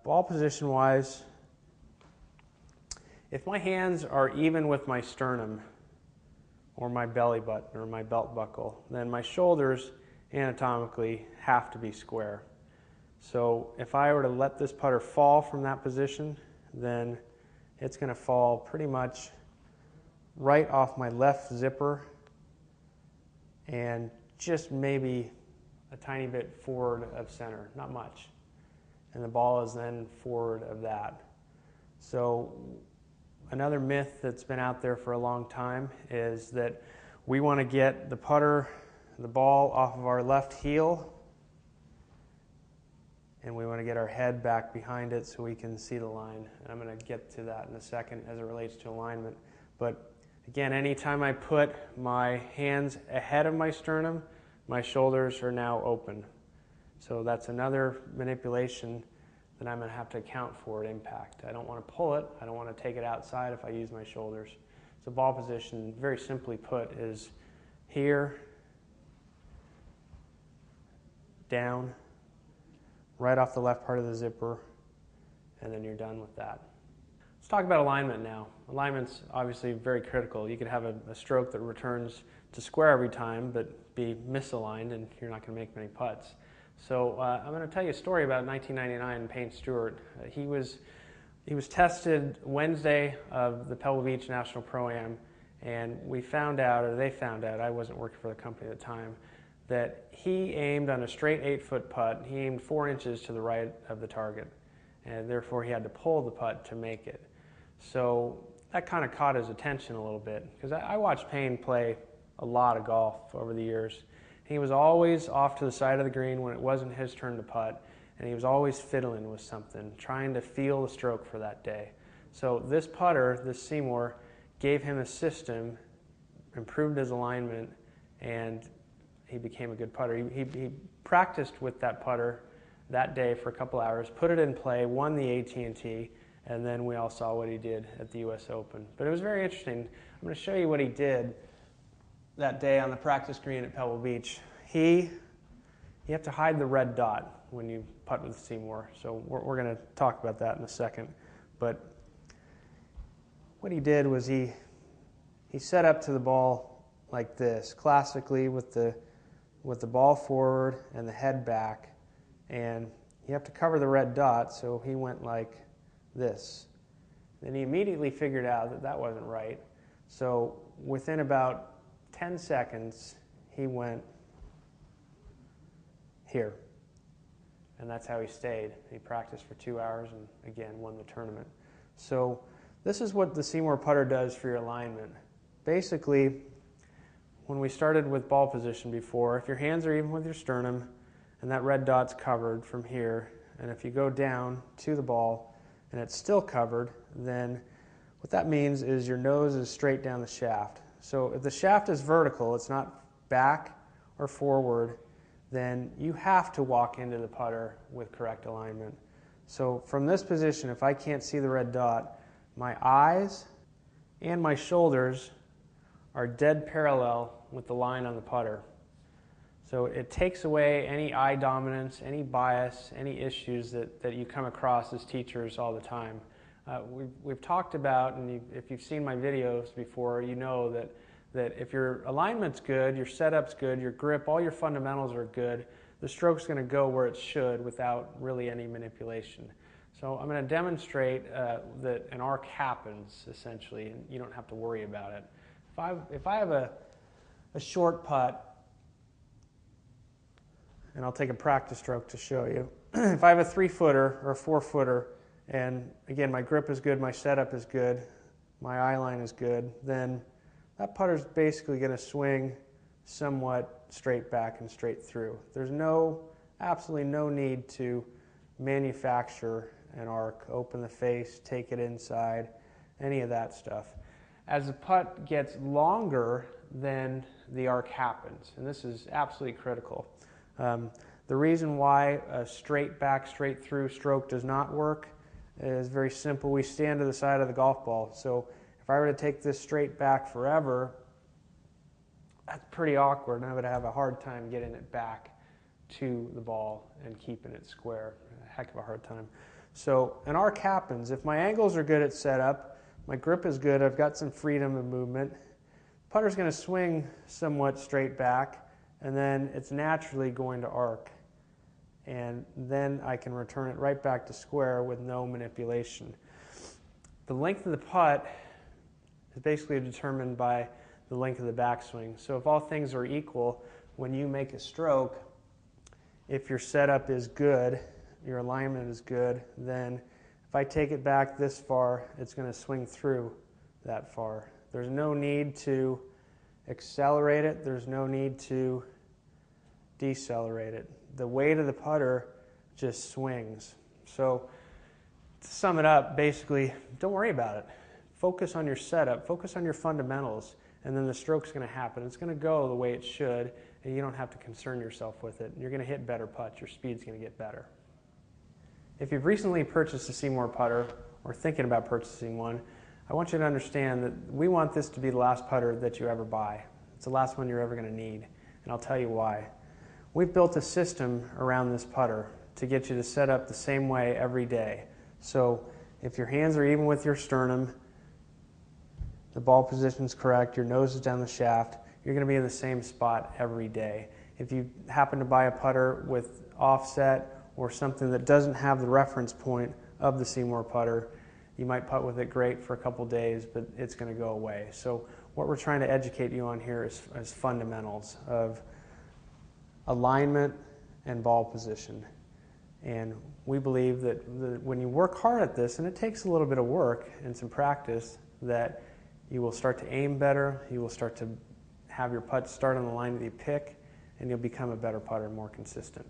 Ball position wise, if my hands are even with my sternum or my belly button or my belt buckle, then my shoulders anatomically have to be square. So if I were to let this putter fall from that position, then it's going to fall pretty much right off my left zipper and just maybe a tiny bit forward of center, not much. And the ball is then forward of that. So another myth that's been out there for a long time is that we want to get the putter, the ball off of our left heel, and we want to get our head back behind it so we can see the line. And I'm going to get to that in a second as it relates to alignment. But again, anytime I put my hands ahead of my sternum, my shoulders are now open. So that's another manipulation that I'm going to have to account for at impact. I don't want to pull it. I don't want to take it outside if I use my shoulders. So ball position, very simply put, is here, down, right off the left part of the zipper, and then you're done with that. Let's talk about alignment now. Alignment's obviously very critical. You could have a stroke that returns to square every time, but be misaligned, and you're not going to make many putts. So I'm going to tell you a story about 1999 Payne Stewart. He was tested Wednesday of the Pebble Beach National Pro-Am, and we found out, or they found out, I wasn't working for the company at the time, that he aimed on a straight 8-foot putt. He aimed 4 inches to the right of the target, and therefore he had to pull the putt to make it. So that kind of caught his attention a little bit, because I watched Payne play a lot of golf over the years. He was always off to the side of the green when it wasn't his turn to putt, and he was always fiddling with something, trying to feel the stroke for that day. So this putter, this SeeMore, gave him a system, improved his alignment, and he became a good putter. He practiced with that putter that day for a couple hours, put it in play, won the AT&T, and then we all saw what he did at the US Open. But it was very interesting. I'm going to show you what he did that day on the practice green at Pebble Beach. You have to hide the red dot when you putt with SeeMore, so we're going to talk about that in a second. But what he did was he set up to the ball like this, classically with the ball forward and the head back, and you have to cover the red dot, so he went like this. Then he immediately figured out that that wasn't right, so within about 10 seconds, he went here. And that's how he stayed. He practiced for 2 hours and, again, won the tournament. So this is what the SeeMore putter does for your alignment. Basically, when we started with ball position before, if your hands are even with your sternum and that red dot's covered from here, and if you go down to the ball and it's still covered, then what that means is your nose is straight down the shaft. So if the shaft is vertical, it's not back or forward, then you have to walk into the putter with correct alignment. So from this position, if I can't see the red dot, my eyes and my shoulders are dead parallel with the line on the putter. So it takes away any eye dominance, any bias, any issues that you come across as teachers all the time. We've talked about, and if you've seen my videos before, you know that if your alignment's good, your setup's good, your grip, all your fundamentals are good, the stroke's going to go where it should without really any manipulation. So I'm going to demonstrate that an arc happens, essentially, and you don't have to worry about it. If I have a short putt, and I'll take a practice stroke to show you. If I have a 3-footer or a 4-footer, and again, my grip is good, my setup is good, my eye line is good, then that putter's basically going to swing somewhat straight back and straight through. There's absolutely no need to manufacture an arc, open the face, take it inside, any of that stuff. As the putt gets longer, then the arc happens, and this is absolutely critical. The reason why a straight back, straight through stroke does not work is very simple. We stand to the side of the golf ball, so if I were to take this straight back forever, that's pretty awkward, and I would have a hard time getting it back to the ball and keeping it square. heck of a hard time. So an arc happens. If my angles are good at setup, my grip is good, I've got some freedom of movement, putter's going to swing somewhat straight back, and then it's naturally going to arc. And then I can return it right back to square with no manipulation. The length of the putt is basically determined by the length of the backswing. So if all things are equal, when you make a stroke, if your setup is good, your alignment is good, then if I take it back this far, it's going to swing through that far. There's no need to accelerate it. There's no need to decelerate it. The weight of the putter just swings. So to sum it up, basically, don't worry about it. Focus on your setup, focus on your fundamentals, and then the stroke's going to happen. It's going to go the way it should, and you don't have to concern yourself with it. You're going to hit better putts. Your speed's going to get better. If you've recently purchased a SeeMore putter or thinking about purchasing one, I want you to understand that we want this to be the last putter that you ever buy. It's the last one you're ever going to need, and I'll tell you why. We've built a system around this putter to get you to set up the same way every day. So if your hands are even with your sternum, the ball position's correct, your nose is down the shaft, you're going to be in the same spot every day. If you happen to buy a putter with offset or something that doesn't have the reference point of the SeeMore putter, you might putt with it great for a couple days, but it's going to go away. So what we're trying to educate you on here is fundamentals of alignment and ball position. And we believe that when you work hard at this, and it takes a little bit of work and some practice, that you will start to aim better, you will start to have your putts start on the line that you pick, and you'll become a better putter, more consistent.